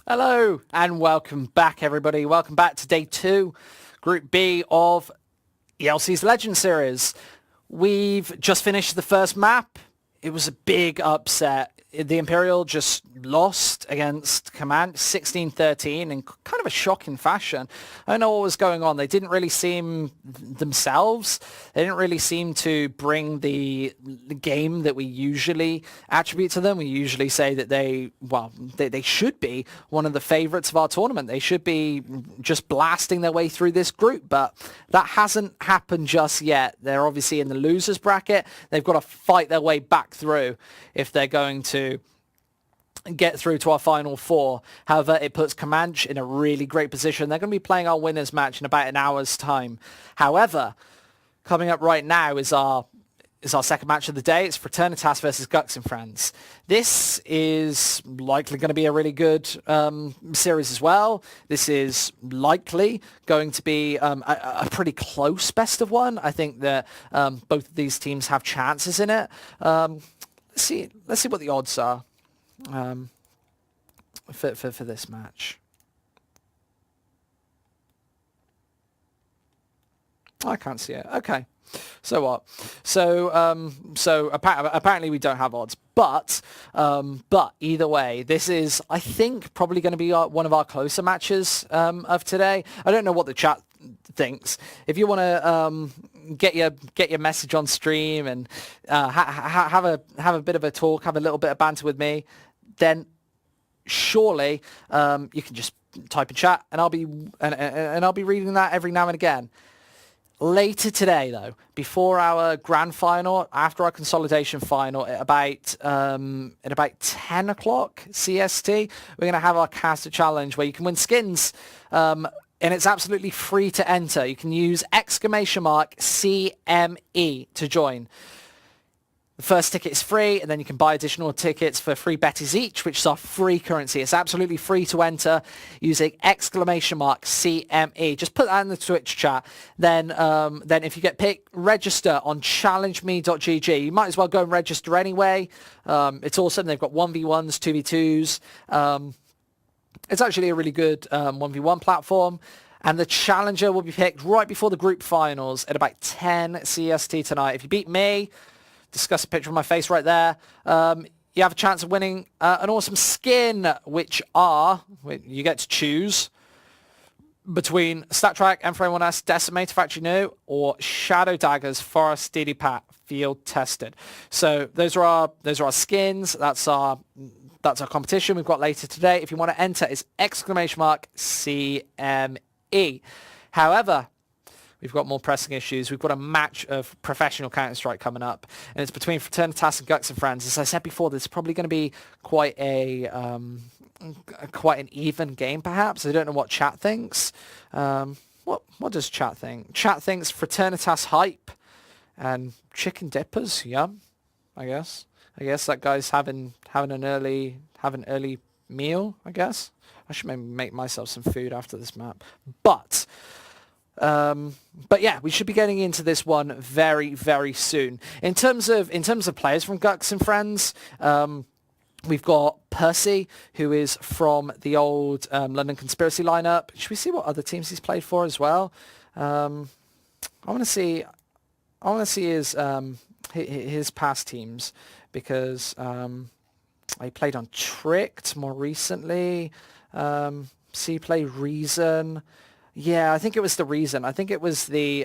Hello and welcome back, everybody. Welcome back to day 2, Group B of ELC's Legend Series. We've just finished the first map. It was a big upset. The Imperial just lost against Command 16-13 in kind of a shocking fashion. I don't know what was going on. They didn't really seem themselves. They didn't really seem to bring the game that we usually attribute to them. We usually say that they should be one of the favorites of our tournament. They should be just blasting their way through this group, but that hasn't happened just yet. They're obviously in the losers bracket. They've got to fight their way back through if they're going to get through to our final 4. However, it puts Comanche in a really great position. They're going to be playing our winners match in about an hour's time. However, coming up right now is our second match of the day. It's Fraternitas versus Gux&Friends. This is likely going to be a really good series as well. This is likely going to be a pretty close best of one. I think that both of these teams have chances in it. Let's see what the odds are for this match. I can't see it. Okay. So what? So apparently we don't have odds, but either way, this is, I think, probably going to be one of our closer matches of today. I don't know what the chat thinks. If you want to get your message on stream and have a bit of a talk, have a little bit of banter with me, then surely you can just type in chat, and I'll be reading that every now and again. Later today, though, before our grand final, after our consolidation final, at about 10 o'clock CST, we're going to have our caster challenge where you can win skins, and it's absolutely free to enter. You can use !CME to join. The first ticket is free, and then you can buy additional tickets for 3 betties each, which is our free currency. It's absolutely free to enter using !CME. Just put that in the Twitch chat. Then if you get picked, register on ChallengeME.gg. You might as well go and register anyway. It's awesome. They've got 1v1s, 2v2s. It's actually a really good 1v1 platform. And the challenger will be picked right before the group finals at about 10 CST tonight. If you beat me, discuss a picture of my face right there, you have a chance of winning an awesome skin, which you get to choose between StatTrack, M41S, Decimator Factory New, or Shadow Daggers, Forest DD-Pat, Field Tested. So those are our skins. That's our competition we've got later today. If you want to enter, it's !CME. However, we've got more pressing issues. We've got a match of professional Counter-Strike coming up, and it's between Fraternitas and Gux&Friends. As I said before, there's probably going to be quite an even game, perhaps. I don't know what chat thinks. What does chat think? Chat thinks Fraternitas hype and chicken dippers. Yum, I guess that guy's having an early meal. I guess I should maybe make myself some food after this map, but yeah, we should be getting into this one very, very soon. In terms of players from Gux&Friends, we've got Percy, who is from the old London Conspiracy lineup. Should we see what other teams he's played for as well? I want to see his past teams, because he played on Tricked more recently. He played Reason. Yeah, I think it was the Reason. I think it was the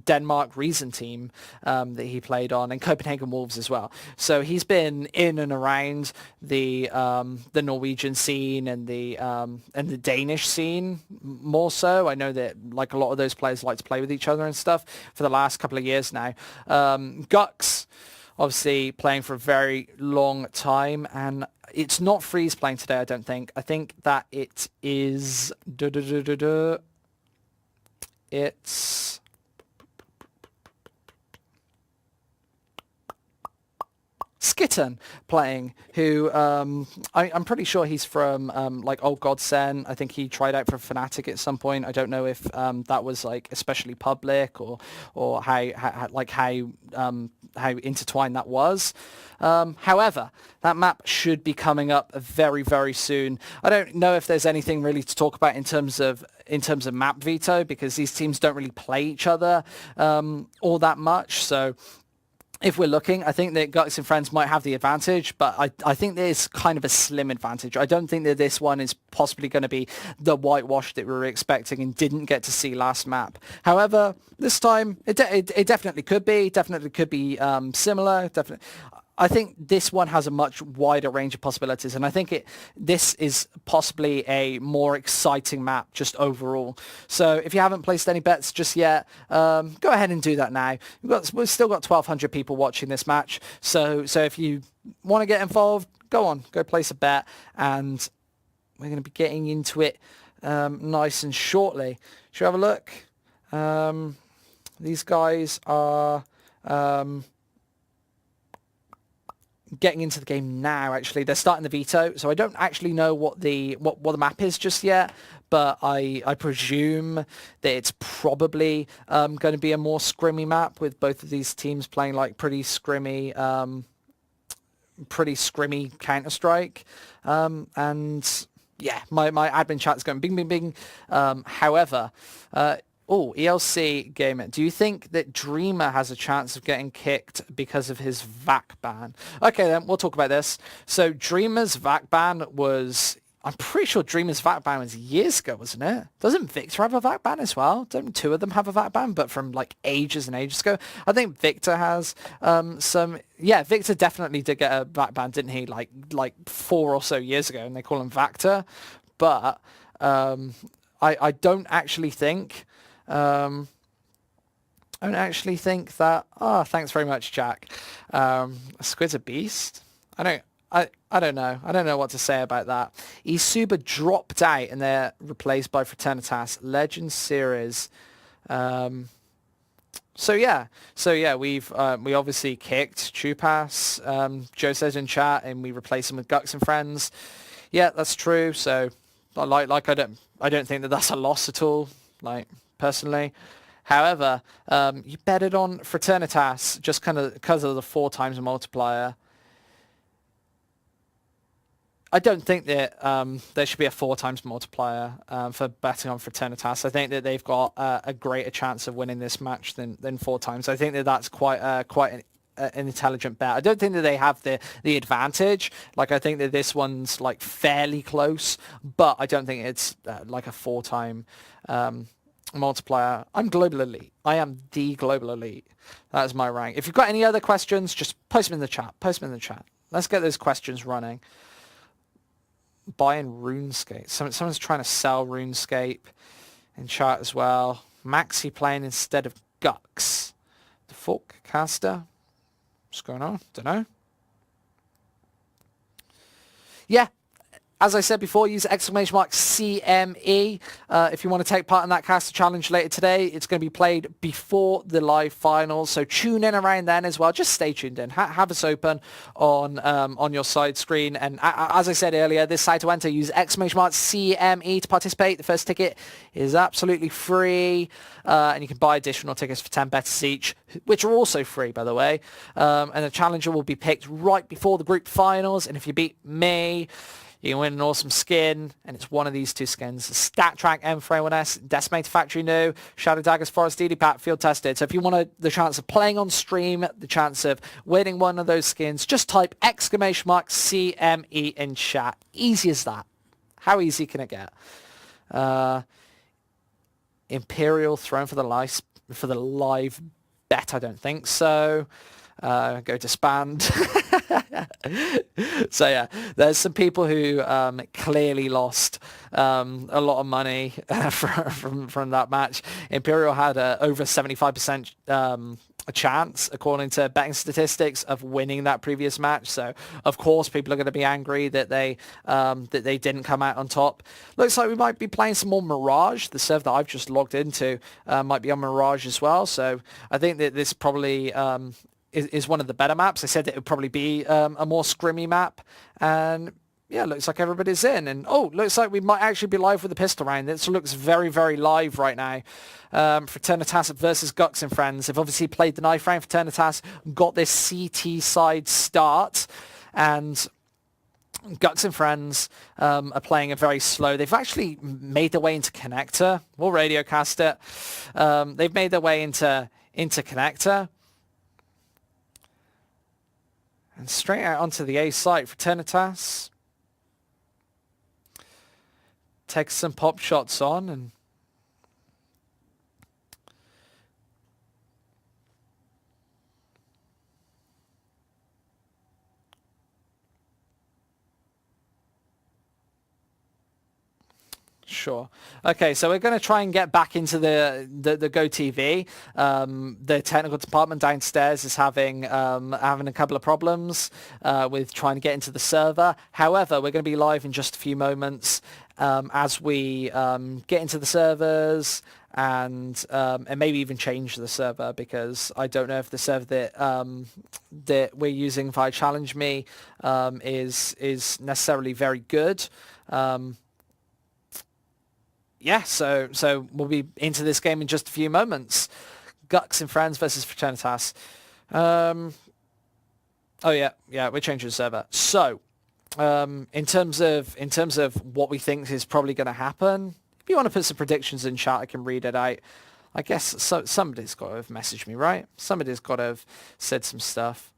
Denmark Reason team that he played on, and Copenhagen Wolves as well. So he's been in and around the Norwegian scene and the Danish scene more so. I know that like a lot of those players like to play with each other and stuff for the last couple of years now. Gux, obviously playing for a very long time, and it's not Freeze playing today, I don't think. I think that it is... It's Skitten playing, who I'm pretty sure he's from like Old Godsend. I think he tried out for Fnatic at some point. I don't know if that was like especially public or how intertwined that was. However, that map should be coming up very, very soon. I don't know if there's anything really to talk about in terms of map veto, because these teams don't really play each other all that much. So if we're looking, I think that Gux&Friends might have the advantage, but I think there's kind of a slim advantage. I don't think that this one is possibly going to be the whitewash that we were expecting and didn't get to see last map. However, this time it definitely could be. Definitely could be similar. Definitely. I think this one has a much wider range of possibilities, and I think this is possibly a more exciting map just overall. So if you haven't placed any bets just yet, go ahead and do that now. We've still got 1,200 people watching this match, so if you want to get involved, go place a bet, and we're going to be getting into it nice and shortly. Should we have a look? These guys are getting into the game now. Actually, they're starting the veto, so I don't actually know what the map is just yet, but I presume that it's probably going to be a more scrimmy map, with both of these teams playing like pretty scrimmy Counter-Strike, and yeah, my admin chat is going bing bing bing. However, ELC Gamer, do you think that Dreamer has a chance of getting kicked because of his VAC ban? Okay, then we'll talk about this. So Dreamer's VAC ban was, I'm pretty sure Dreamer's VAC ban was years ago, wasn't it? Doesn't Victor have a VAC ban as well? Don't two of them have a VAC ban, but from like ages and ages ago? I think Victor has some. Yeah, Victor definitely did get a VAC ban, didn't he? Like 4 or so years ago, and they call him Vactor. But I don't actually think. I don't actually think that. Oh, thanks very much, Jack. Squid's a beast. I don't know. I don't know what to say about that. Isuba dropped out and they're replaced by Fraternitas. Legend Series. So yeah, we obviously kicked Chupas. Joe says in chat, and we replaced him with Gux&Friends. Yeah, that's true. So like I don't think that that's a loss at all. Like, personally. However, you betted on Fraternitas just kind of because of the 4 times multiplier. I don't think that there should be a 4 times multiplier for betting on Fraternitas. I think that they've got a greater chance of winning this match than 4 times. I think that that's quite an intelligent bet. I don't think that they have the advantage. Like, I think that this one's like fairly close, but I don't think it's like a 4-time multiplier. I'm global elite. I am the global elite. That is my rank. If you've got any other questions, just post them in the chat. Let's get those questions running. Buying RuneScape. Someone's trying to sell RuneScape in chat as well. Maxi playing instead of Gux. The Fork caster. What's going on? Don't know. Yeah. As I said before, use !CME if you want to take part in that caster challenge later today. It's going to be played before the live finals, so tune in around then as well. Just stay tuned in. Have us open on your side screen. And as I said earlier, this site to enter, use !CME to participate. The first ticket is absolutely free, and you can buy additional tickets for 10 bettors each, which are also free, by the way. And the challenger will be picked right before the group finals, and if you beat me, you can win an awesome skin, and it's one of these 2 skins. Stat Track M41S, Decimator Factory New, Shadow Daggers Forest DD Pack, Field Tested. So if you want the chance of playing on stream, the chance of winning one of those skins, just type !CME in chat. Easy as that. How easy can it get? Imperial Throne for the live bet, I don't think so. Go disband. So yeah, there's some people who clearly lost a lot of money from that match. Imperial had over 75% a chance, according to betting statistics, of winning that previous match. So of course people are going to be angry that they didn't come out on top. Looks like we might be playing some more Mirage. The server that I've just logged into might be on Mirage as well. So I think that this probably is one of the better maps. I said that it would probably be a more scrimmy map, and yeah, looks like everybody's in. And oh, looks like we might actually be live with the pistol round. This looks very, very live right now. Fraternitas versus Gux&Friends. They've obviously played the knife round. Fraternitas got this CT side start, and Gux&Friends are playing it very slow. They've actually made their way into connector. We'll radiocast it. They've made their way into connector. And straight out onto the A site, Fraternitas takes some pop shots on, and sure. Okay, so we're going to try and get back into the Go TV. The technical department downstairs is having a couple of problems with trying to get into the server. However, we're going to be live in just a few moments as we get into the servers and maybe even change the server, because I don't know if the server that we're using via ChallengeME is necessarily very good. Yeah, so we'll be into this game in just a few moments. Gux&Friends versus Fraternitas. Oh yeah, we're changing the server. So, in terms of what we think is probably going to happen, if you want to put some predictions in chat, I can read it out. I guess somebody's got to have messaged me, right? Somebody's got to have said some stuff.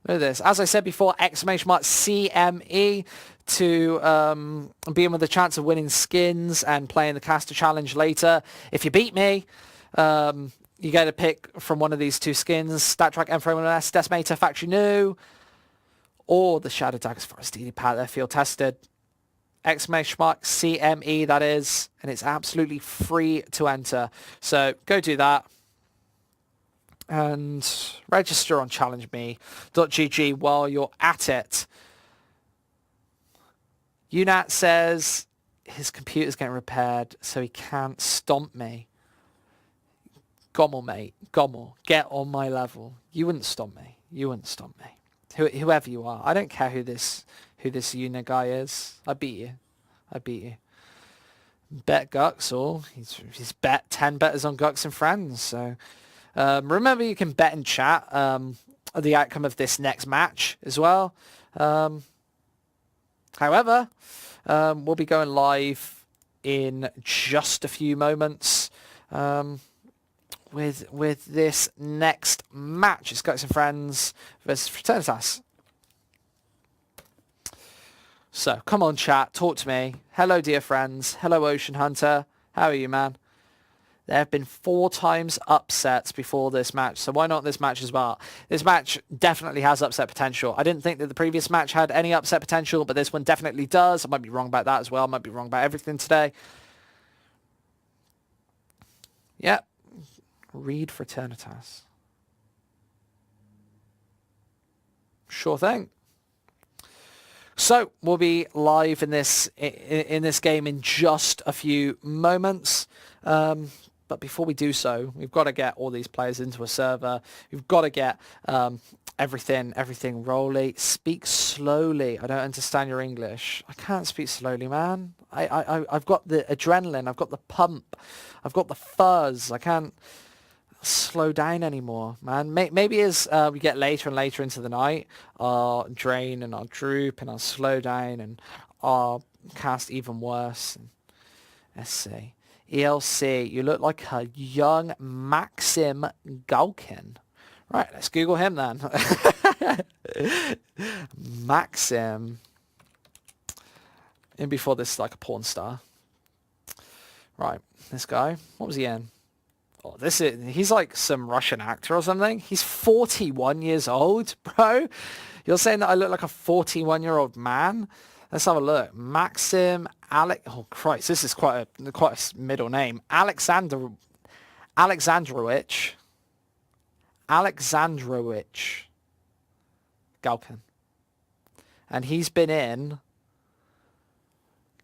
Look at this. As I said before, !CME to be in with a chance of winning skins and playing the caster challenge later. If you beat me, you get a pick from one of these two skins: Stat Track M4S, Decimator Factory New, or the Shadow Daggers Forest DD Pat. They're field tested. !CME, that is, and it's absolutely free to enter. So go do that. And register on ChallengeMe.gg while you're at it. Unat says his computer's getting repaired, so he can't stomp me. Gommel, mate. Gommel. Get on my level. You wouldn't stomp me. You wouldn't stomp me. Whoever you are. I don't care who this unit guy is. I beat you. I beat you. Bet Gux, or he's bet 10 betters on Gux&Friends, so... remember, you can bet in chat the outcome of this next match as well. However, we'll be going live in just a few moments with this next match. It's Gux&Friends versus Fraternitas. So, come on chat, talk to me. Hello, dear friends. Hello, Ocean Hunter. How are you, man? There have been 4 times upsets before this match, so why not this match as well? This match definitely has upset potential. I didn't think that the previous match had any upset potential, but this one definitely does. I might be wrong about that as well. I might be wrong about everything today. Yep. Read Fraternitas. Sure thing. So we'll be live in this game in just a few moments. But before we do so, we've got to get all these players into a server. We've got to get everything rolling. Speak slowly. I don't understand your English. I can't speak slowly, man. I've got the adrenaline. I've got the pump. I've got the fuzz. I can't slow down anymore, man. Maybe as we get later and later into the night, I'll drain and I'll droop and I'll slow down and I'll cast even worse. Let's see. ELC, you look like a young Maxim Galkin. Right, let's Google him then. Maxim. In before this, like a porn star. Right, this guy. What was he in? Oh, he's like some Russian actor or something. He's 41 years old, bro. You're saying that I look like a 41-year-old man? Let's have a look. Maxim oh Christ, this is quite a middle name. Alexandrovich Galkin. And he's been in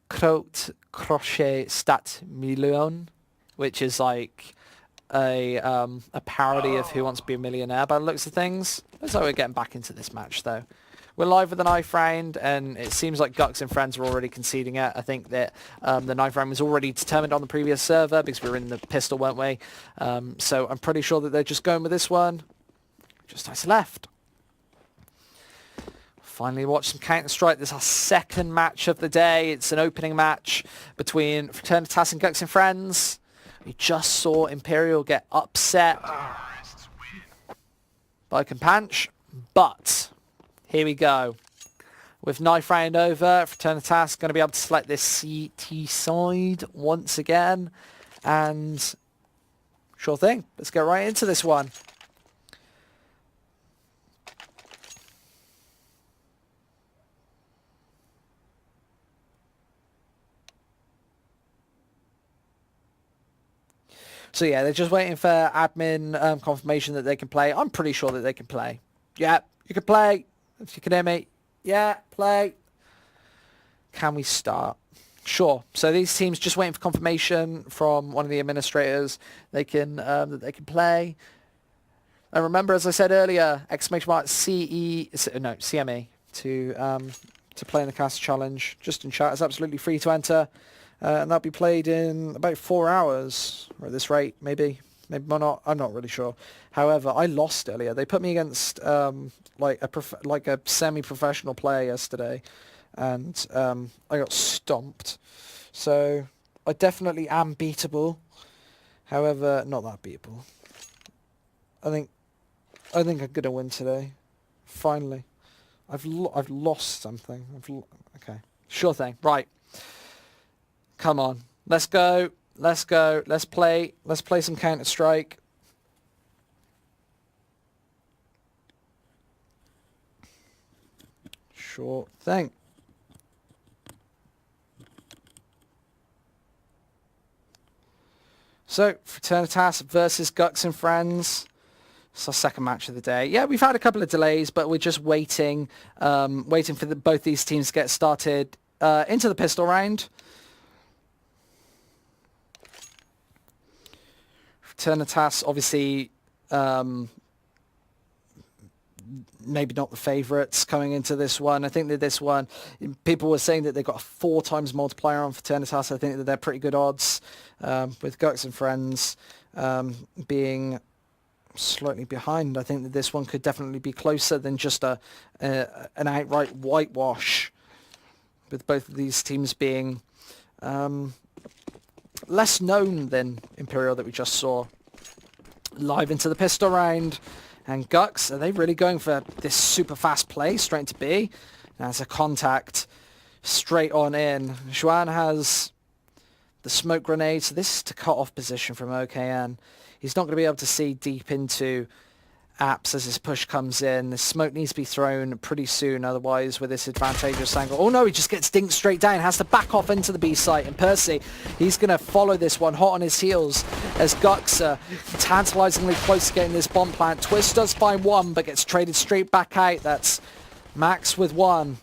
Crochet Stat Million. which is like a parody of Who Wants to Be a Millionaire by the looks of things. Looks like we're getting back into this match though. We're live with the ninth round, and it seems like Gux&Friends are already conceding it. I think that the ninth round was already determined on the previous server because we were in the pistol, weren't we? So I'm pretty sure that they're just going with this one. Just nice left. Finally watch some Counter-Strike. This is our second match of the day. It's an opening match between Fraternitas and Gux&Friends. We just saw Imperial get upset by Campanch, but here we go. With knife round over, Fraternitas going to be able to select this CT side once again. And sure thing, let's get right into this one. So yeah, they're just waiting for admin confirmation that they can play. I'm pretty sure that they can play. Yeah, you can play. If you can hear me. Yeah, play. Can we start? Sure. So these teams just waiting for confirmation from one of the administrators. They can that they can play. And remember, as I said earlier, CME to play in the cast challenge. Just in chat, it's absolutely free to enter. And that'll be played in about 4 hours, or at this rate, maybe not. I'm not really sure. However, I lost earlier. They put me against like a semi-professional player yesterday, and I got stomped. So I definitely am beatable. However, not that beatable. I think I'm gonna win today. Finally, I've lost something. Okay, sure thing. Right. Come on, let's go, let's go, let's play some Counter-Strike. Sure thing. So, Fraternitas versus Gux&Friends. It's our second match of the day. Yeah, we've had a couple of delays, but we're just waiting for both these teams to get started into the pistol round. Fraternitas, obviously, maybe not the favourites coming into this one. I think that this one, people were saying that they've got a 4 times multiplier on Fraternitas. I think that they're pretty good odds, with Gux&Friends being slightly behind. I think that this one could definitely be closer than just an outright whitewash, with both of these teams being less known than Imperial that we just saw. Live into the pistol round, and Gux, are they really going for this super fast play straight into B? That's a contact straight on in. Juan has the smoke grenade, so this is to cut off position from OKN. He's not going to be able to see deep into apps as this push comes in. The smoke needs to be thrown pretty soon, otherwise with this advantageous angle. Oh no, he just gets dinked straight down, has to back off into the B site, and Percy, he's going to follow this one hot on his heels as Gux tantalizingly close to getting this bomb plant. Twist does find one, but gets traded straight back out. That's Max with one.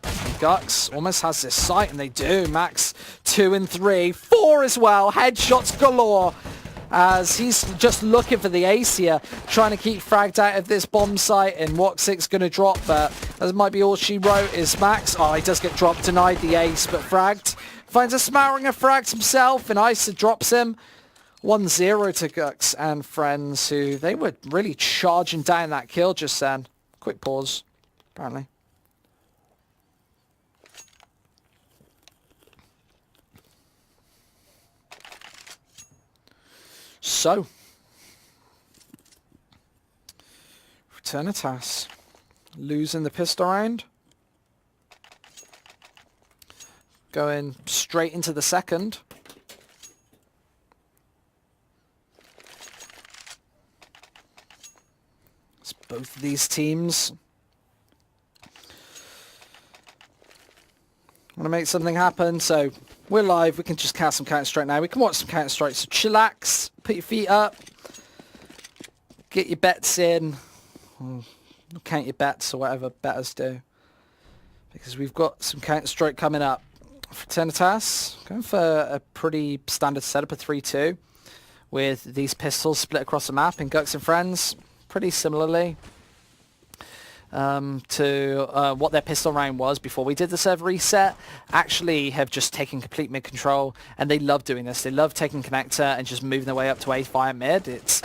And Gux almost has this site, and they do. Max 2 and 3, 4 as well, headshots galore, as he's just looking for the ace here, trying to keep fragged out of this bomb site, and Woxic's going to drop, but that might be all she wrote is Max. Oh, he does get dropped, denied the ace, but fragged. Finds a smattering of frags himself, and Isa drops him. 1-0 to Gux&Friends, who they were really charging down that kill just then. Quick pause, apparently. So, Fraternitas losing the pistol round, going straight into the second. It's both of these teams want to make something happen, so we're live. We can just cast some Counter-Strike now. We can watch some Counter-Strike, so chillax, put your feet up, get your bets in, count your bets or whatever betters do, because we've got some Counter-Strike coming up. Fraternitas going for a pretty standard setup of 3-2 with these pistols split across the map in Gux&Friends, pretty similarly to what their pistol round was before we did the server reset. Actually have just taken complete mid control, and they love doing this. They love taking connector and just moving their way up to A via mid. It's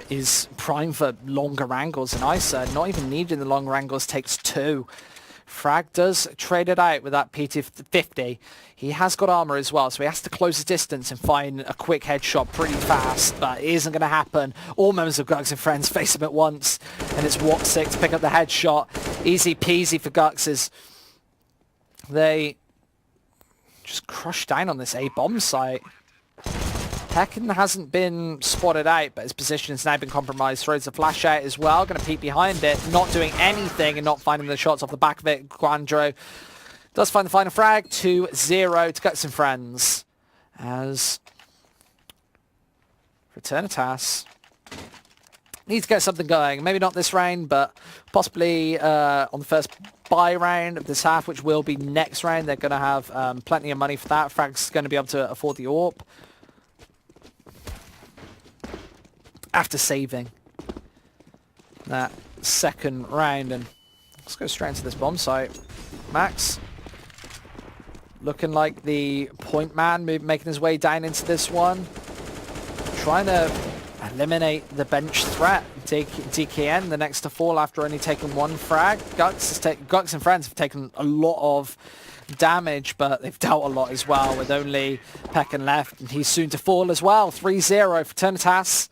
is prime for longer angles, and ISA not even needing the longer angles takes 2. Frag does trade it out with that PT-50. He has got armor as well, so he has to close the distance and find a quick headshot pretty fast, but it isn't going to happen. All members of Gux&Friends face him at once, and it's Woxic to pick up the headshot. Easy peasy for Guxes. They just crush down on this A bomb site. Tekken hasn't been spotted out, but his position has now been compromised. Throws the flash out as well. Going to peek behind it. Not doing anything and not finding the shots off the back of it. Guandro does find the final frag. 2-0 to Gux&Friends. As Fraternitas need to get something going. Maybe not this round, but possibly on the first buy round of this half, which will be next round. They're going to have plenty of money for that. Frag's going to be able to afford the AWP. After saving that second round, and let's go straight into this bomb site. Max looking like the point man, making his way down into this one, trying to eliminate the bench threat. DKN the next to fall after only taking 1 frag. Gux&Friends have taken a lot of damage, but they've dealt a lot as well with only Pekin left, and he's soon to fall as well. 3-0 for Fraternitas.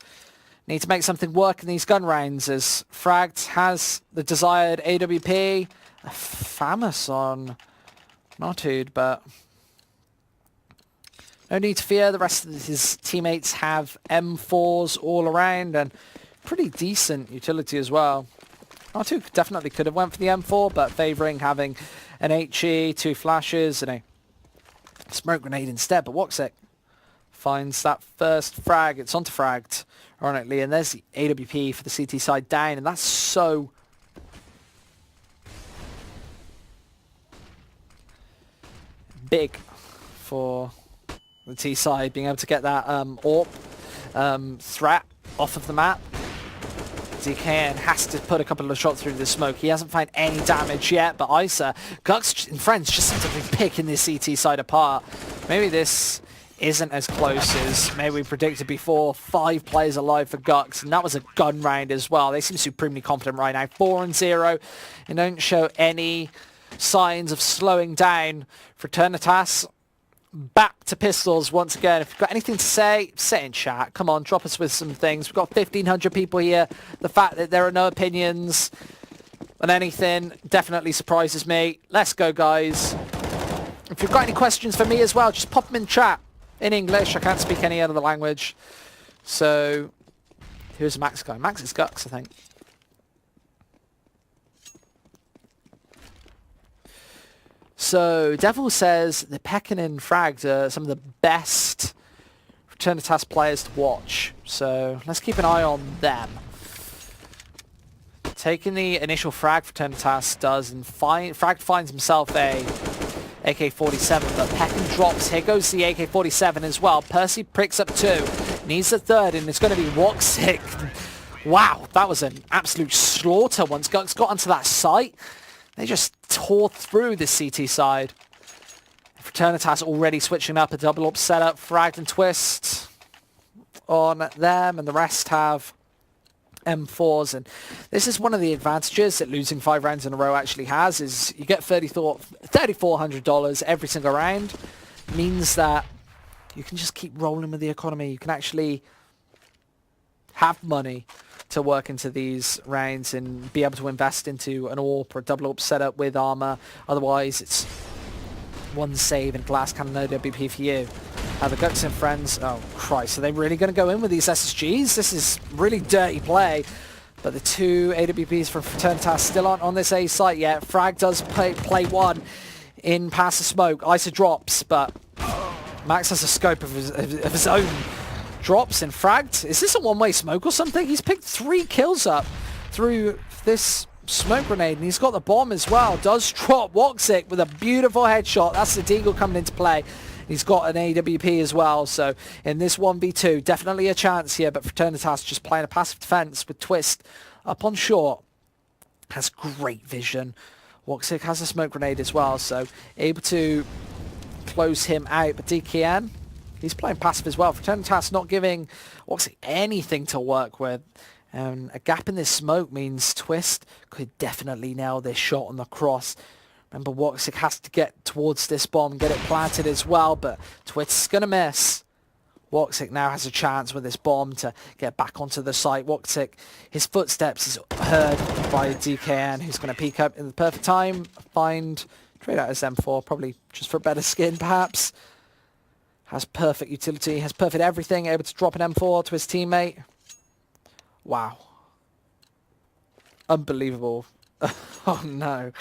Need to make something work in these gun rounds as Fragged has the desired AWP. A FAMAS on Notud, but no need to fear. The rest of his teammates have M4s all around and pretty decent utility as well. Notud definitely could have went for the M4, but favouring having an HE, 2 flashes and a smoke grenade instead. But Woxic finds that first frag. It's onto Fragged, ironically, and there's the AWP for the CT side down, and that's so big for the T side, being able to get that AWP threat off of the map. DKN has to put a couple of shots through the smoke. He hasn't found any damage yet, but ISA, Gux&Friends just seem to be picking this CT side apart. Maybe this isn't as close as maybe we predicted before. 5 players alive for Gux, and that was a gun round as well. They seem supremely confident right now. 4-0, and don't show any signs of slowing down. Fraternitas back to pistols once again. If you've got anything to say, say in chat. Come on, drop us with some things. We've got 1,500 people here. The fact that there are no opinions on anything definitely surprises me. Let's go, guys. If you've got any questions for me as well, just pop them in chat. In English, I can't speak any other language. So, who's Max guy? Max is Gux, I think. So, Devil says the Pekin and Fragged are some of the best Fraternitas players to watch. So, let's keep an eye on them. Taking the initial frag Fraternitas does, and Fragged finds himself a AK-47, but Pekin drops. Here goes the AK-47 as well. Percy picks up 2. Needs a 3rd, and it's going to be Woxic. Wow, that was an absolute slaughter once Gux got onto that site. They just tore through the CT side. Fraternitas already switching up a double up setup. Fragged and Twist on them, and the rest have M4s, and this is one of the advantages that losing 5 rounds in a row actually has, is you get $3,400 every single round. Means that you can just keep rolling with the economy. You can actually have money to work into these rounds and be able to invest into an AWP or a double AWP setup with armor. Otherwise, it's 1 save and glass cannon OWP for you. The Gux&Friends, oh Christ, are they really going to go in with these SSGs? This is really dirty play. But the 2 AWPs from Fraternitas still aren't on this A site yet. Frag does play 1 in past the smoke. ISA drops, but Max has a scope of his own. Drops and Fragged. Is this a one-way smoke or something? He's picked 3 kills up through this smoke grenade, and he's got the bomb as well. Does drop Woxic with a beautiful headshot. That's the Deagle coming into play. He's got an AWP as well, so in this 1v2, definitely a chance here, but Fraternitas just playing a passive defense with Twist up on short. Has great vision. Woxic has a smoke grenade as well, so able to close him out, but DKN, he's playing passive as well. Fraternitas not giving Woxic anything to work with. A gap in this smoke means Twist could definitely nail this shot on the cross. Remember, Woxic has to get towards this bomb, get it planted as well, but Twist's going to miss. Woxic now has a chance with this bomb to get back onto the site. Woxic, his footsteps is heard by DKN, who's going to peek up in the perfect time, find, trade out his M4, probably just for a better skin perhaps. Has perfect utility, has perfect everything, able to drop an M4 to his teammate. Wow. Unbelievable. Oh no.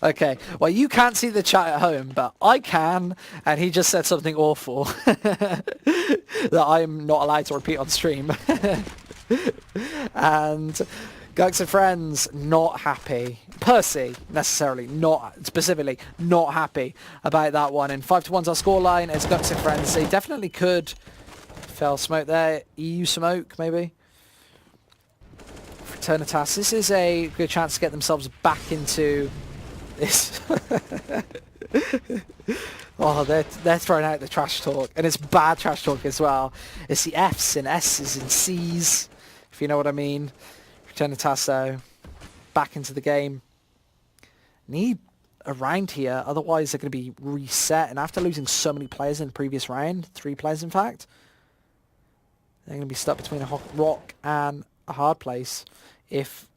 Okay, well you can't see the chat at home, but I can, and he just said something awful that I'm not allowed to repeat on stream. And Gux&Friends not happy. Percy necessarily not, specifically not happy about that one. And 5-1's our scoreline as Gux&Friends. They definitely could. Fell smoke there. EU smoke maybe. Fraternitas, this is a good chance to get themselves back into this. Oh, they're throwing out the trash talk, and it's bad trash talk as well. It's the Fs and S's and C's, if you know what I mean. Fraternitas, though, back into the game. Need a round here, otherwise they're going to be reset, and after losing so many players in the previous round, 3 players in fact, they're going to be stuck between a rock and a hard place. If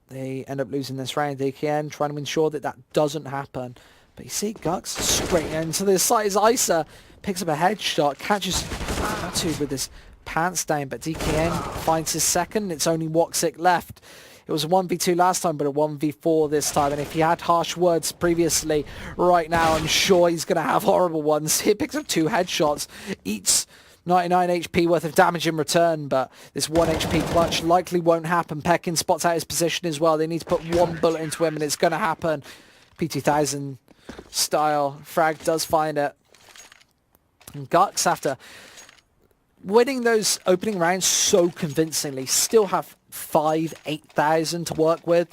they end up losing this round, they can try to ensure that that doesn't happen. But you see Gux straight into the side as Isa picks up a headshot, catches Natu with his pants down, but DKN finds his second. It's only Woxic left. It was a 1v2 last time, but a 1v4 this time. And if he had harsh words previously, right now I'm sure he's going to have horrible ones. He picks up 2 headshots, eats 99 HP worth of damage in return, but this 1 HP clutch likely won't happen. Pekin spots out his position as well. They need to put 1 bullet into him, and it's going to happen. P2000 style. Frag does find it. And Gux, after winning those opening rounds so convincingly, still have 8,000 to work with.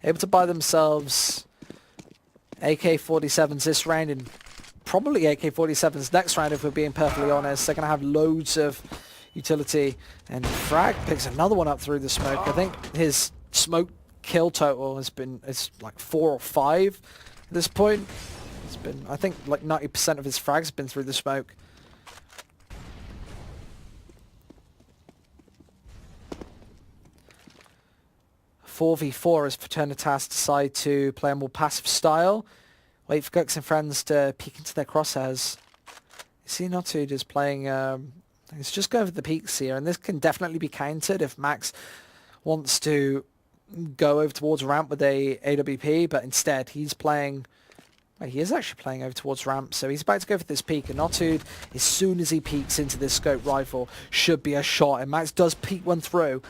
Able to buy themselves AK-47s this round, and probably AK-47s next round if we're being perfectly honest. They're going to have loads of utility. And Frag picks another one up through the smoke. I think his smoke kill total is like 4 or 5 at this point. It's been, I think, like 90% of his frags have been through the smoke. Four v 4 as Fraternitas decide to play a more passive style. Wait for Gux&Friends to peek into their crosshairs. You see Notud is playing, he's just going for the peaks here, and this can definitely be countered if Max wants to go over towards ramp with a AWP, but instead he's playing, well, he is actually playing over towards ramp, so he's about to go for this peek, and Notud, as soon as he peeks into this scope rifle, should be a shot, and Max does peek one through,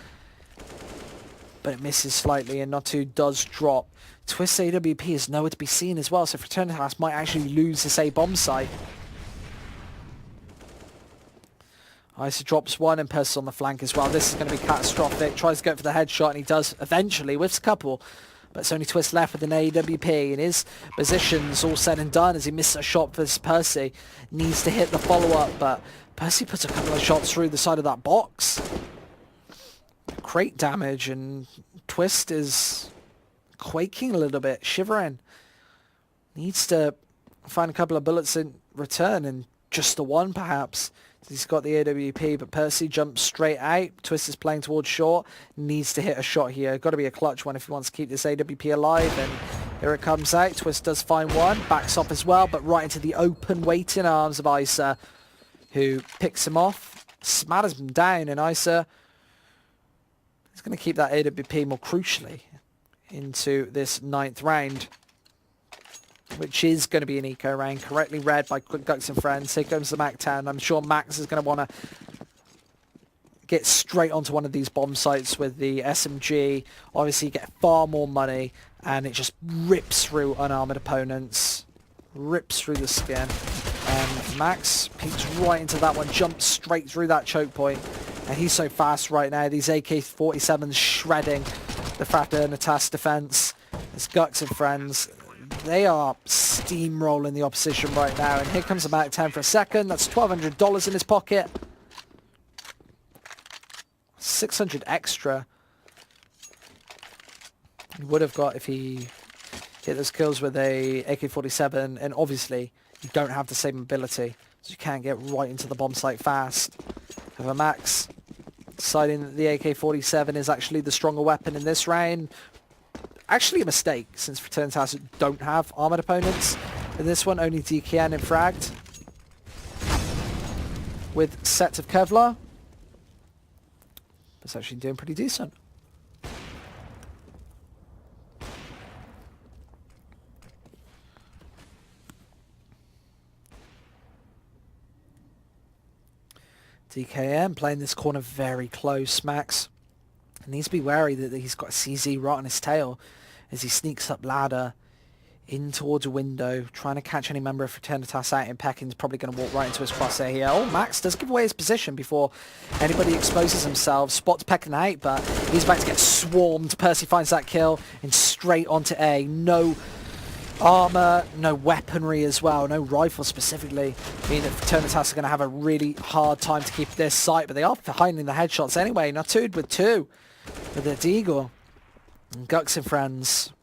but it misses slightly, and Notud does drop. Twist's AWP is nowhere to be seen as well, so Fraternitas might actually lose this A-bomb site. Isa drops one and Persis on the flank as well. This is going to be catastrophic. Tries to go for the headshot, and he does eventually, whiffs a couple. But it's only Twist left with an AWP, and his position's all said and done as he misses a shot for Percy. Needs to hit the follow-up, but Percy puts a couple of shots through the side of that box. Crate damage, and Twist is quaking a little bit, shivering. Needs to find a couple of bullets in return, and just the one perhaps. He's got the AWP, but Percy jumps straight out. Twist is playing towards short. Needs to hit a shot here. Got to be a clutch one if he wants to keep this AWP alive. And here it comes out. Twist does find one. Backs off as well, but right into the open waiting arms of Isa, who picks him off, smatters him down, and Isa is going to keep that AWP more crucially into this 9th round, which is going to be an eco round, correctly read by Gux&Friends. Here comes the MAC-10. I'm sure Max is going to want to get straight onto one of these bomb sites with the SMG. Obviously, you get far more money, and it just rips through unarmored opponents. Rips through the skin. And Max peeks right into that one, jumps straight through that choke point. And he's so fast right now. These AK-47s shredding the Fraternitas defense. It's Gux&Friends. They are steamrolling the opposition right now. And here comes the Mac 10 for a second. That's $1,200 in his pocket. 600 extra. He would have got if he hit those kills with a AK-47. And obviously, you don't have the same ability. So you can't get right into the bomb site fast. However, Max deciding that the AK-47 is actually the stronger weapon in this round. Actually a mistake, since Fraternitas don't have armored opponents. In this one, only DKN and fragged. With sets of Kevlar. It's actually doing pretty decent. DKN playing this corner very close. Max needs to be wary that he's got a CZ right on his tail as he sneaks up ladder in towards a window, trying to catch any member of Fraternitas out, and Peckin's probably going to walk right into his crosshair here. Oh, Max does give away his position before anybody exposes himself. Spots Peckin out, but he's about to get swarmed. Percy finds that kill and straight onto A. No armor, no weaponry as well, no rifle specifically. Meaning that Fraternitas are going to have a really hard time to keep this site, but they are finding the headshots anyway. Natude with 2 with the Deagle. And Gux&Friends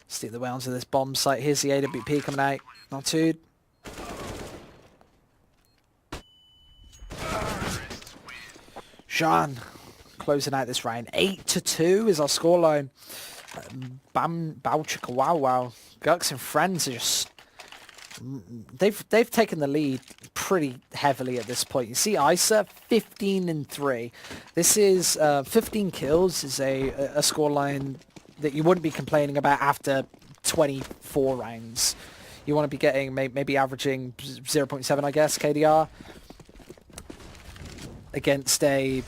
stick the way onto this bomb site. Here's the AWP coming out. Natude. Jean closing out this round. 8-2 is our scoreline. Bauchika, wow. Gux&Friends are just... They've taken the lead pretty heavily at this point. You see ISA 15-3. This is 15 kills is a scoreline that you wouldn't be complaining about after 24 rounds. You want to be getting maybe averaging 0.7, I guess, KDR against a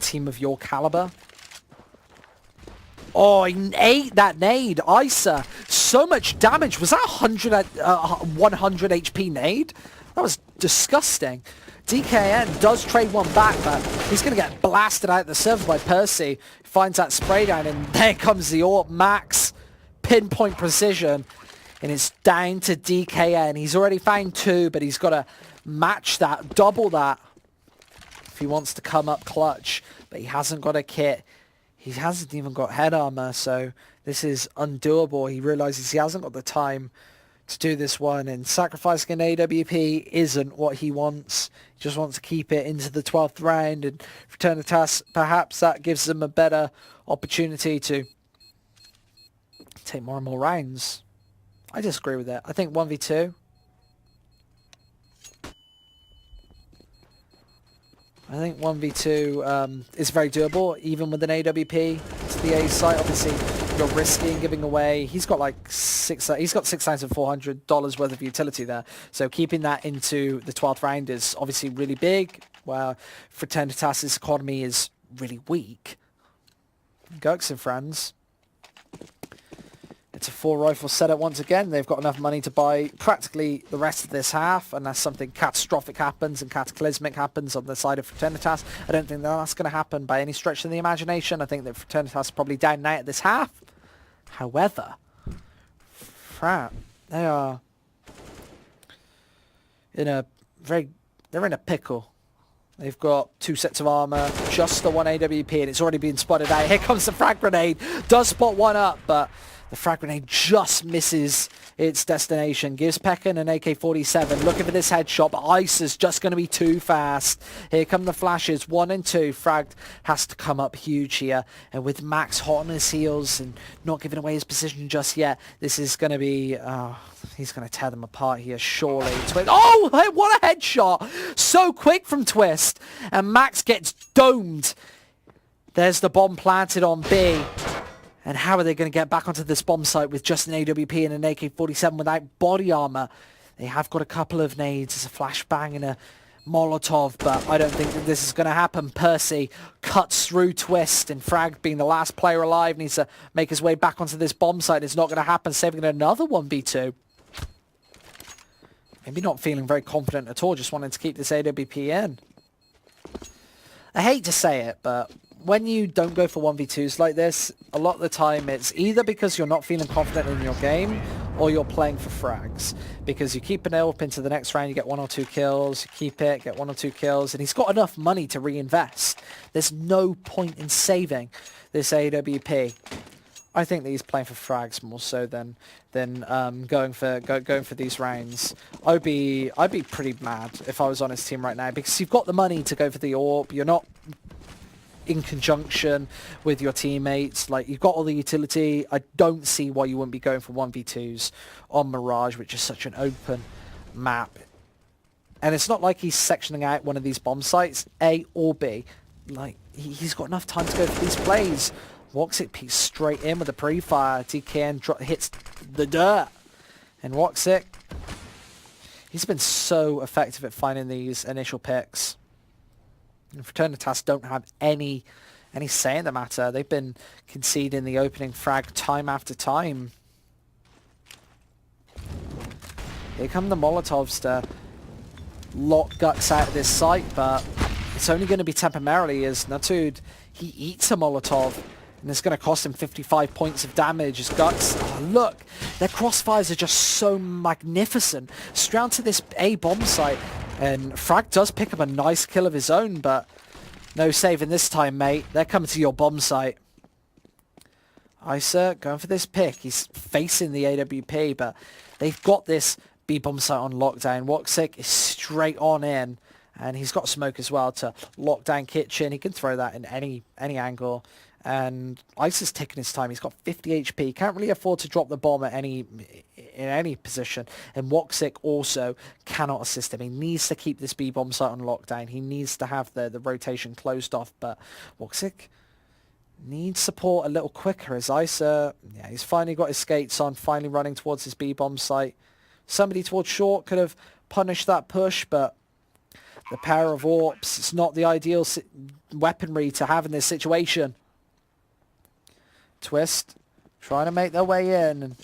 team of your caliber. Oh, he ate that nade. Isa, so much damage. Was that 100 HP nade? That was disgusting. DKN does trade one back, but he's going to get blasted out the server by Percy. Finds that spray down, and there comes the AWP. Max, pinpoint precision, and it's down to DKN. He's already found 2, but he's got to match that, double that, if he wants to come up clutch. But he hasn't got a kit. He hasn't even got head armor, so this is undoable. He realizes he hasn't got the time to do this one, and sacrificing an AWP isn't what he wants. He just wants to keep it into the 12th round, and Fraternitas, perhaps that gives them a better opportunity to take more and more rounds. I disagree with that. I think 1v2. I think 1v2 is very doable, even with an AWP to the A site. Obviously, you're risking giving away. He's got like $6,400 worth of utility there. So keeping that into the 12th round is obviously really big. Where Fraternitas' economy is really weak. Gux&Friends. It's a 4-rifle setup once again. They've got enough money to buy practically the rest of this half, unless something catastrophic happens and cataclysmic happens on the side of Fraternitas. I don't think that's going to happen by any stretch of the imagination. I think that Fraternitas is probably down now at this half. However, Frat, they are in a they're in a pickle. They've got 2 sets of armor, just the 1 AWP, and it's already been spotted out. Here comes the frag grenade. Does spot one up, but the frag grenade just misses its destination. Gives Peckin an AK-47. Looking for this headshot, but Ice is just going to be too fast. Here come the flashes. 1 and 2. Frag has to come up huge here. And with Max hot on his heels and not giving away his position just yet, this is going to be... he's going to tear them apart here, surely. Twist. Oh, what a headshot! So quick from Twist. And Max gets domed. There's the bomb planted on B. And how are they going to get back onto this bomb site with just an AWP and an AK-47 without body armor? They have got a couple of nades. There's a flashbang and a Molotov, but I don't think that this is going to happen. Percy cuts through Twist, and Frag, being the last player alive, needs to make his way back onto this bomb site. It's not going to happen, saving another 1v2. Maybe not feeling very confident at all, just wanting to keep this AWP in. I hate to say it, but when you don't go for 1v2s like this, a lot of the time it's either because you're not feeling confident in your game or you're playing for frags. Because you keep an up into the next round, you get 1 or 2 kills, you keep it, get 1 or 2 kills, and he's got enough money to reinvest. There's no point in saving this AWP. I think that he's playing for frags more so than going for these rounds. I'd be pretty mad if I was on his team right now, because you've got the money to go for the AWP. You're not in conjunction with your teammates. Like, you've got all the utility. I don't see why you wouldn't be going for 1v2s on Mirage, which is such an open map. And it's not like he's sectioning out one of these bomb sites, A or B. Like, he's got enough time to go for these plays. Woxic peeks straight in with a pre-fire. TKN hits the dirt. And Woxic, he's been so effective at finding these initial picks. And Fraternitas don't have any say in the matter. They've been conceding the opening frag time after time. Here come the Molotovs to lock Gux out of this site, but it's only going to be temporarily, as Natud, he eats a Molotov. And it's going to cost him 55 points of damage as Gux. Oh, look, their crossfires are just so magnificent. Straight to this A bomb site. And Frag does pick up a nice kill of his own, but no saving this time, mate. They're coming to your bomb site. Isa going for this pick. He's facing the AWP, but they've got this B bomb site on lockdown. Woxic is straight on in. And he's got smoke as well to lock down Kitchen. He can throw that in any angle. And Isa's taking his time. He's got 50 HP. Can't really afford to drop the bomb at in any position. And Woxic also cannot assist him. He needs to keep this B-bomb site on lockdown. He needs to have the rotation closed off. But Woxic needs support a little quicker as Isa, yeah, he's finally got his skates on, finally running towards his B-bomb site. Somebody towards short could have punished that push, but the power of AWPs, it's not the ideal weaponry to have in this situation. Twist trying to make their way in. And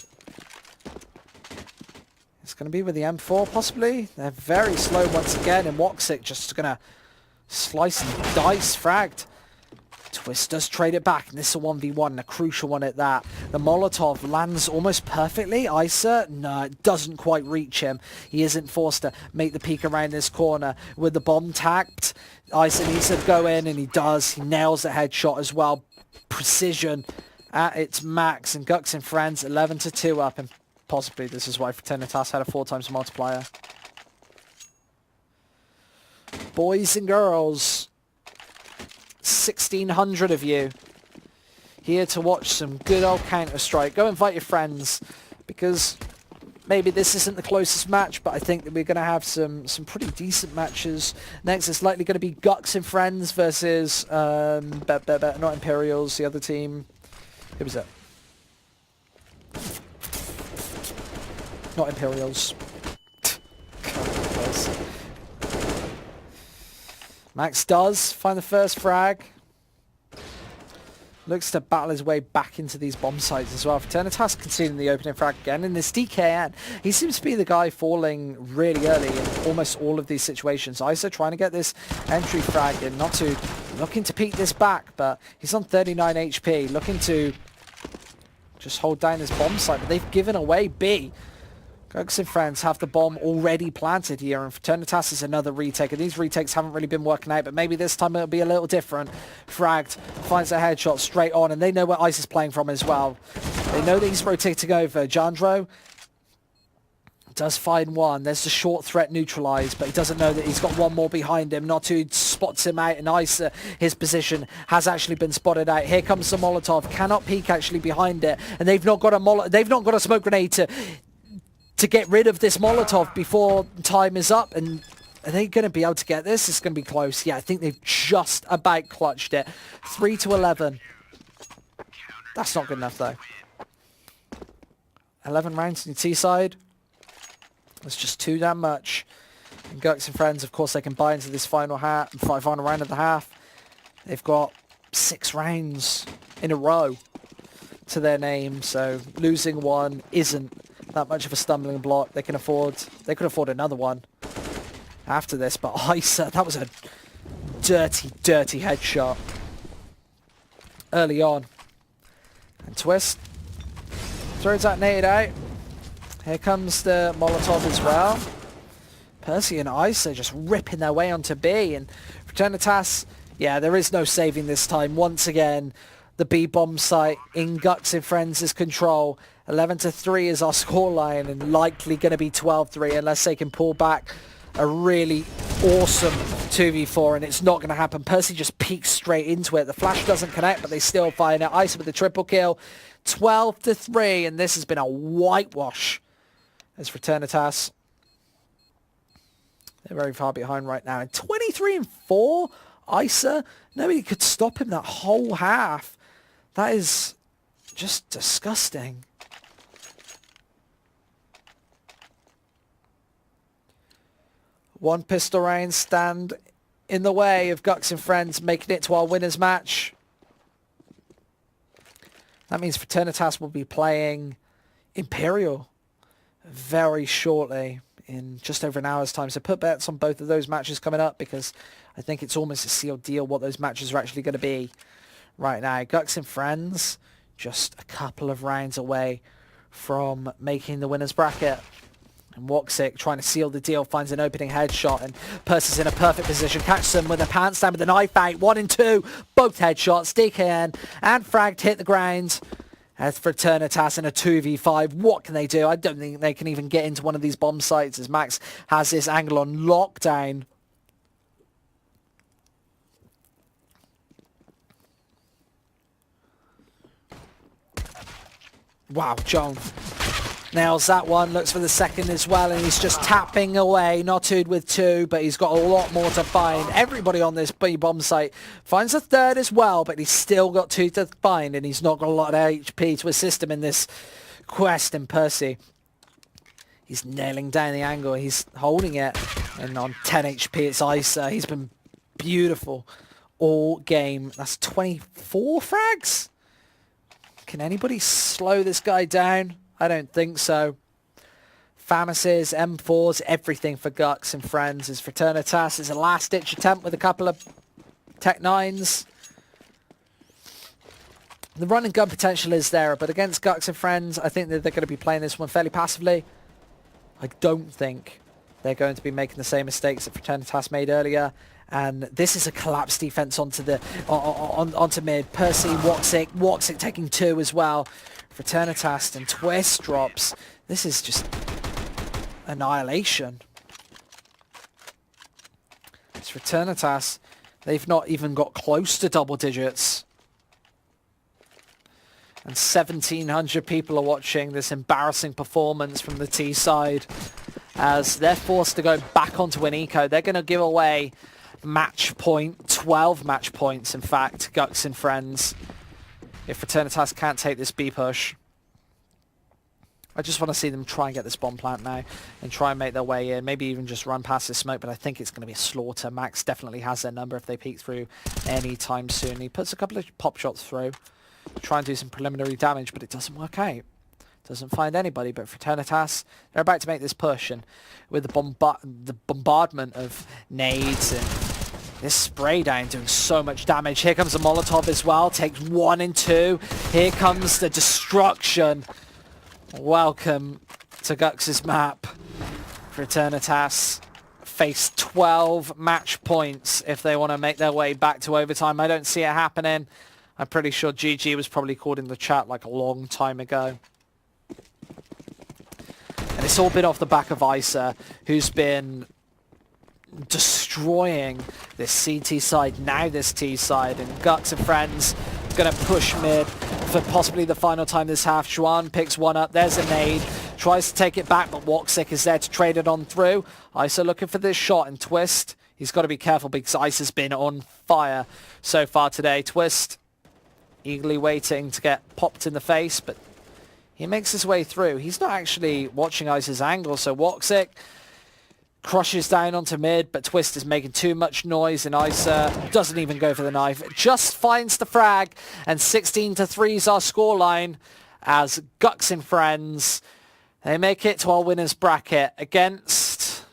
it's going to be with the M4 possibly. They're very slow once again, and Woxic just going to slice and dice fragged. Twist does trade it back, and this is a 1v1, a crucial one at that. The Molotov lands almost perfectly. Isa, no, it doesn't quite reach him. He isn't forced to make the peek around this corner. With the bomb tacked, Isa needs to go in, and he does. He nails the headshot as well. Precision at its max, and Gux&Friends 11-2 up, and possibly this is why Fraternitas had a 4 times multiplier. Boys and girls, 1,600 of you here to watch some good old Counter-Strike. Go invite your friends, because maybe this isn't the closest match, but I think that we're going to have some pretty decent matches. Next, it's likely going to be Gux&Friends versus not Imperials, the other team. Who was that? Not Imperials. Max does find the first frag. Looks to battle his way back into these bomb sites as well. Fraternitas conceding the opening frag again. And this DKN, he seems to be the guy falling really early in almost all of these situations. Isa trying to get this entry frag in, not to looking to peek this back, but he's on 39 HP, looking to just hold down this bomb site, but they've given away B. Gux&Friends have the bomb already planted here, and Fraternitas is another retake, and these retakes haven't really been working out, but maybe this time it'll be a little different. Fragged finds a headshot straight on, and they know where Ice is playing from as well. They know that he's rotating over. Jandro does find one. There's the short threat neutralized, but he doesn't know that he's got one more behind him. Natu spots him out, and Ice, his position has actually been spotted out. Here comes the Molotov. Cannot peek actually behind it, and they've not got a smoke grenade to get rid of this Molotov before time is up. And are they going to be able to get this? It's going to be close. Yeah, I think they've just about clutched it. 3-11. That's not good enough though. 11 rounds in the T side. That's just too damn much. And Gux&Friends, of course, they can buy into this final round of the half. They've got 6 rounds in a row to their name, so losing one isn't that much of a stumbling block. They could afford another one after this, but Isa, that was a dirty, dirty headshot early on. And Twist throws that nade out. Here comes the Molotov as well. Percy and Isa just ripping their way onto B, and Fraternitas, yeah, there is no saving this time. Once again, the B bomb site in Gux&Friends' control. 11-3 is our scoreline, and likely going to be 12-3 unless they can pull back a really awesome 2v4, and it's not going to happen. Percy just peeks straight into it. The flash doesn't connect, but they still find it. Isa with the triple kill. 12-3, and this has been a whitewash as Fraternitas. They're very far behind right now. And 23-4, Isa, nobody could stop him that whole half. That is just disgusting. One pistol round stand in the way of Gux&Friends making it to our winners match. That means Fraternitas will be playing Imperial very shortly, in just over an hour's time. So put bets on both of those matches coming up, because I think it's almost a sealed deal what those matches are actually going to be right now. Gux&Friends just a couple of rounds away from making the winners bracket. And Woxic trying to seal the deal, finds an opening headshot, and Percy's in a perfect position. Catches them with a pants down with a knife out. 1 and 2, both headshots. DKN and Fragged hit the ground. As Fraternitas in a 2v5, what can they do? I don't think they can even get into one of these bomb sites, as Max has this angle on lockdown. Wow, Joan nails that one, looks for the second as well, and he's just tapping away. Notud with 2, but he's got a lot more to find. Everybody on this B-bomb site finds a third as well, but he's still got 2 to find, and he's not got a lot of HP to assist him in this quest. And Percy, he's nailing down the angle, he's holding it, and on 10 HP it's Isa. He's been beautiful all game. That's 24 frags? Can anybody slow this guy down? I don't think so. Famises, M4s, everything for Gux&Friends. As Fraternitas is a last-ditch attempt with a couple of Tech 9s. The run and gun potential is there, but against Gux&Friends, I think that they're going to be playing this one fairly passively. I don't think they're going to be making the same mistakes that Fraternitas made earlier. And this is a collapse defense onto the onto mid. Percy, Woxic taking 2 as well. Fraternitas and Twist drops. This is just annihilation. It's Fraternitas. They've not even got close to double digits. And 1,700 people are watching this embarrassing performance from the T side, as they're forced to go back onto an eco. They're going to give away match point, 12 match points in fact, Gux&Friends, if Fraternitas can't take this B push. I just want to see them try and get this bomb plant now and try and make their way in, maybe even just run past this smoke, but I think it's going to be a slaughter. Max definitely has their number if they peek through anytime soon. He puts a couple of pop shots through, try and do some preliminary damage, but it doesn't work out. Doesn't find anybody, but Fraternitas, they're about to make this push, and with the bombardment of nades and this spray down doing so much damage. Here comes the Molotov as well, takes 1 and 2. Here comes the destruction. Welcome to Gux's map. Fraternitas face 12 match points if they want to make their way back to overtime. I don't see it happening. I'm pretty sure GG was probably called in the chat like a long time ago. And it's all been off the back of Isa, who's been destroying this CT side, now this T side, and Gux&Friends going to push mid for possibly the final time this half. Juan picks one up, there's a nade, tries to take it back, but Woxic is there to trade it on through. Isa looking for this shot, and Twist, he's got to be careful because Isa's been on fire so far today. Twist eagerly waiting to get popped in the face, but he makes his way through. He's not actually watching Isa's angle, so Woxic crushes down onto mid, but Twist is making too much noise, and Isa doesn't even go for the knife. Just finds the frag, and 16-3 is our scoreline as Gux&Friends, they make it to our winners bracket against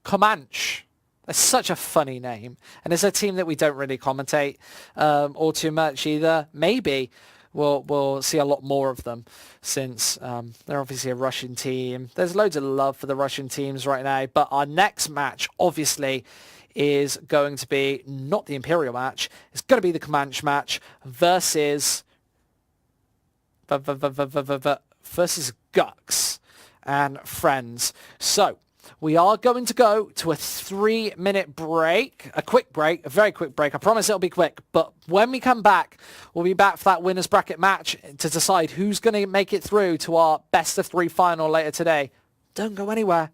Comanche. That's such a funny name, and it's a team that we don't really commentate all too much either. Maybe we'll see a lot more of them since they're obviously a Russian team. There's loads of love for the Russian teams right now, but our next match obviously is going to be not the Imperial match. It's going to be the Comanche match versus Gux and Friends. So we are going to go to a 3-minute break, a quick break, a very quick break. I promise it'll be quick. But when we come back, we'll be back for that winners bracket match to decide who's going to make it through to our best of 3 final later today. Don't go anywhere.